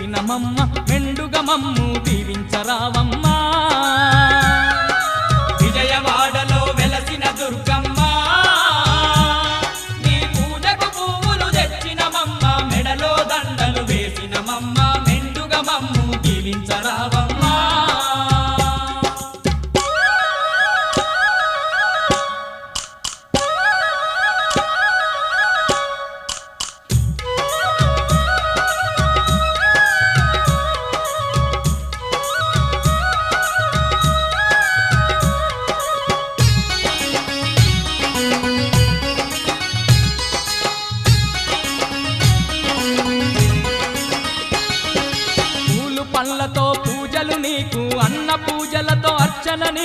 వెలసినమమ్మ మెండుగా మమ్ము దీవించరావమ్మా విజయవాడలో వెలసిన దుర్గమ్మ నీ పూజకు పువ్వులు తెచ్చినమమ్మ మెడలో దండలు వేసినమమ్మ మెండుగా మమ్ము దీవించరావమ్మా పళ్ళతో పూజలు నీకు అన్న పూజలతో అర్చన నీకు